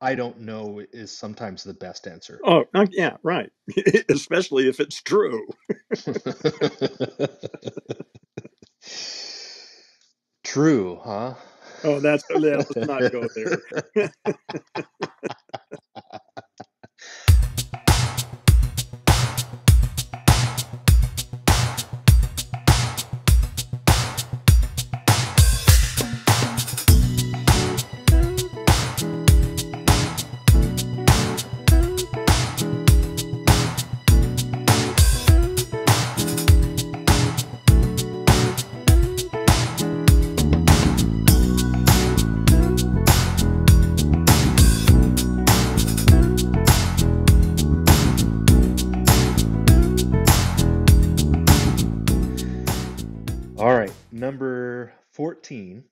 I don't know is sometimes the best answer. Oh, yeah, right. Especially if it's true. True, huh? Oh, let's not go there. All right, number 14.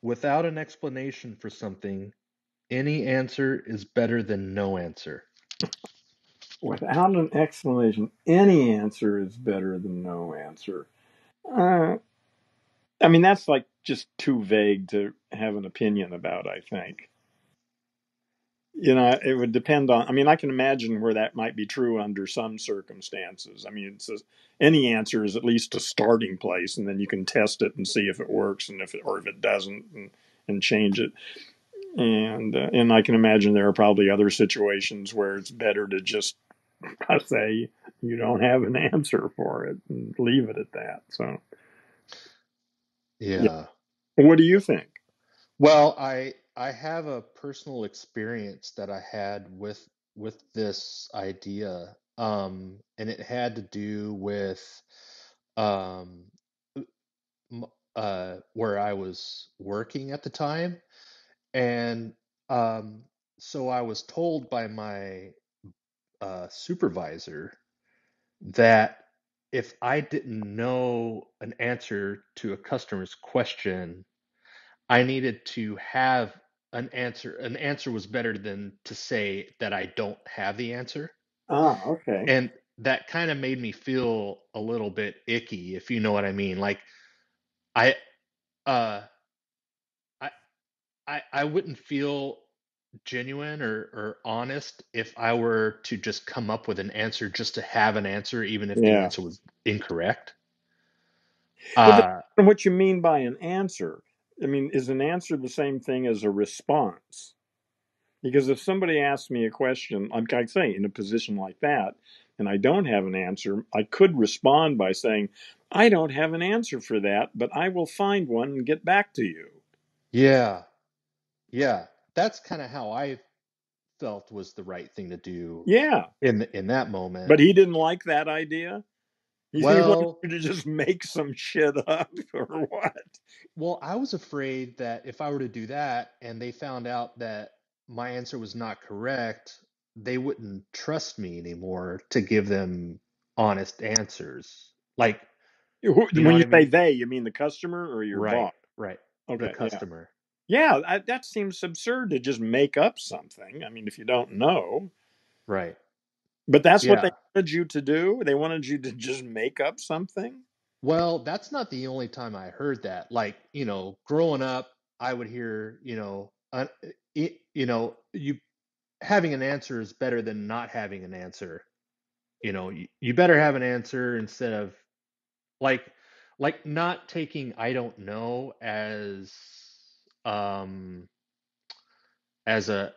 Without an explanation for something, any answer is better than no answer. Without an explanation, any answer is better than no answer. Uh, I mean, that's like just too vague to have an opinion about, I think. It would depend on, I mean, I can imagine where that might be true under some circumstances. I mean, any answer is at least a starting place, and then you can test it and see if it works and if it doesn't, and change it. And I can imagine there are probably other situations where it's better to just say you don't have an answer for it and leave it at that. So, yeah. Yeah. What do you think? Well, I have a personal experience that I had with this idea, and it had to do with um, where I was working at the time, and so I was told by my supervisor that if I didn't know an answer to a customer's question, I needed to have an answer. An answer was better than to say that I don't have the answer. Ah, okay. And that kind of made me feel a little bit icky, if you know what I mean. Like I uh I I wouldn't feel genuine or honest if I were to just come up with an answer just to have an answer, even if the Yeah. answer was incorrect. Well, Uh, depending on what you mean by an answer. I mean, is an answer the same thing as a response? Because if somebody asks me a question, like I say, in a position like that, and I don't have an answer, I could respond by saying, I don't have an answer for that, but I will find one and get back to you. yeah, yeah. That's kind of how I felt was the right thing to do Yeah. in that moment. But he didn't like that idea. He wanted Well, you to just make some shit up or what? I was afraid that if I were to do that and they found out that my answer was not correct, they wouldn't trust me anymore to give them honest answers. Like, you know When what you I say mean? they, you mean the customer or your Right, boss? right. The Okay, yeah. customer. Yeah, that seems absurd to just make up something. I mean, if you don't know. Right. But that's what they Yeah. wanted you to do? They wanted you to just make up something? Well, that's not the only time I heard that. Like, growing up, I would hear, you having an answer is better than not having an answer. You better have an answer instead of like not taking I don't know um as a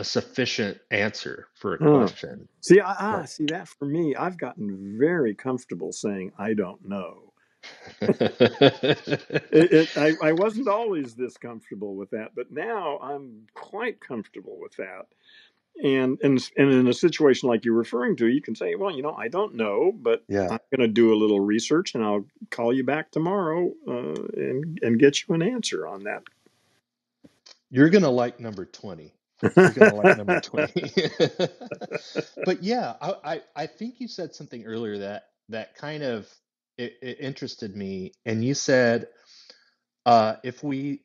sufficient answer for a Huh. question. Like See that for me, I've gotten very comfortable saying I don't know. I wasn't always this comfortable with that, but now I'm quite comfortable with that. And in a situation like you're referring to, you can say, well, I don't know, but yeah, I'm going to do a little research and I'll call you back tomorrow and get you an answer on that. you're gonna like number 20. You're gonna like number 20. But yeah, I think you said something earlier that kind of it interested me, and you said if we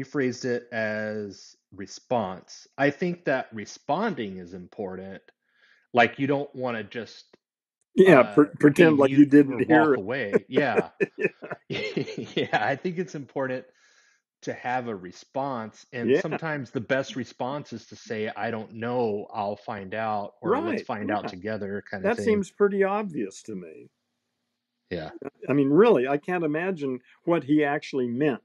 phrased it as response, I think that responding is important. Like you don't want to just Yeah, be pretend like you mute or didn't hear walk it. away. Yeah. Yeah. Yeah, I think it's important to have a response, and Yeah, sometimes the best response is to say, I don't know, I'll find out, or let's right. find out Yeah, together, kind of that thing. seems pretty obvious to me. Yeah. I mean, really, I can't imagine what he actually meant,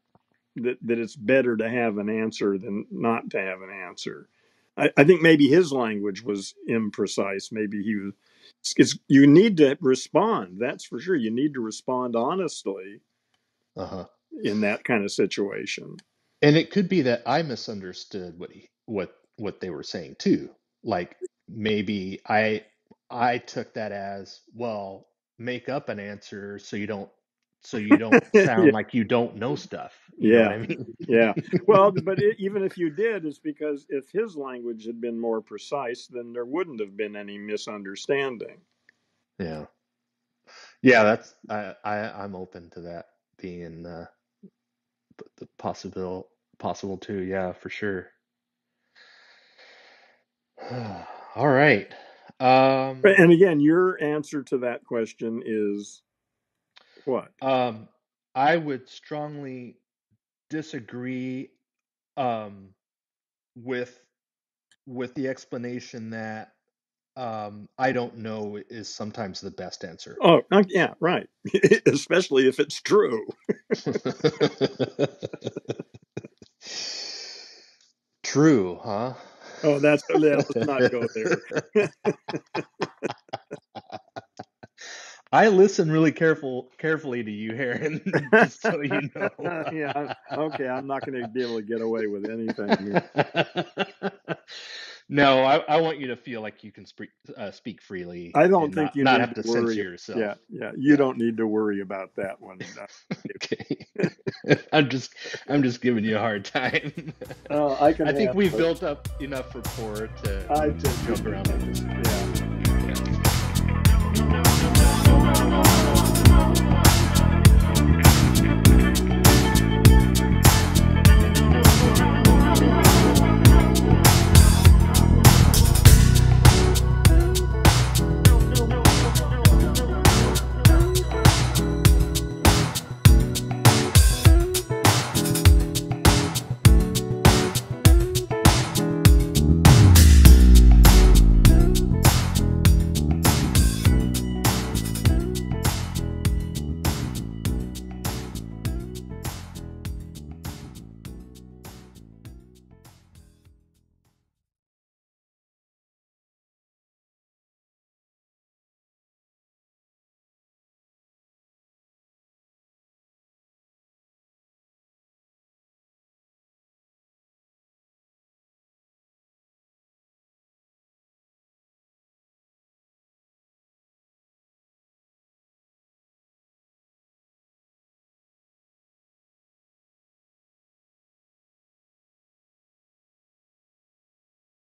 that it's better to have an answer than not to have an answer. I think maybe his language was imprecise. Maybe he was. You need to respond. That's for sure. You need to respond honestly Uh-huh. in that kind of situation. And it could be that I misunderstood what they were saying too. Like maybe I took that as, well, make up an answer so you don't Yeah, sound like you don't know stuff. You know what yeah, I mean? yeah. Well, but even if you did, it's because if his language had been more precise, then there wouldn't have been any misunderstanding. Yeah. Yeah, that's I'm open to that being the possible too. Yeah, for sure. All right. Um And again, your answer to that question is what? um I would strongly disagree um with the explanation that I don't know is sometimes the best answer. Oh, yeah, right. Especially if it's true. True, huh? Oh, yeah, let's not go there. I listen really carefully to you, Heron, just so you know. Yeah, okay. I'm not going to be able to get away with anything. No, I want you to feel like you can speak freely I don't and think you not need have to to censor worry. yourself. Yeah, yeah. You Yeah. don't need to worry about that one. Okay. I'm just giving you a hard time. I can I think handle we've it. built up enough rapport to I think we joke around with this. can. Yeah.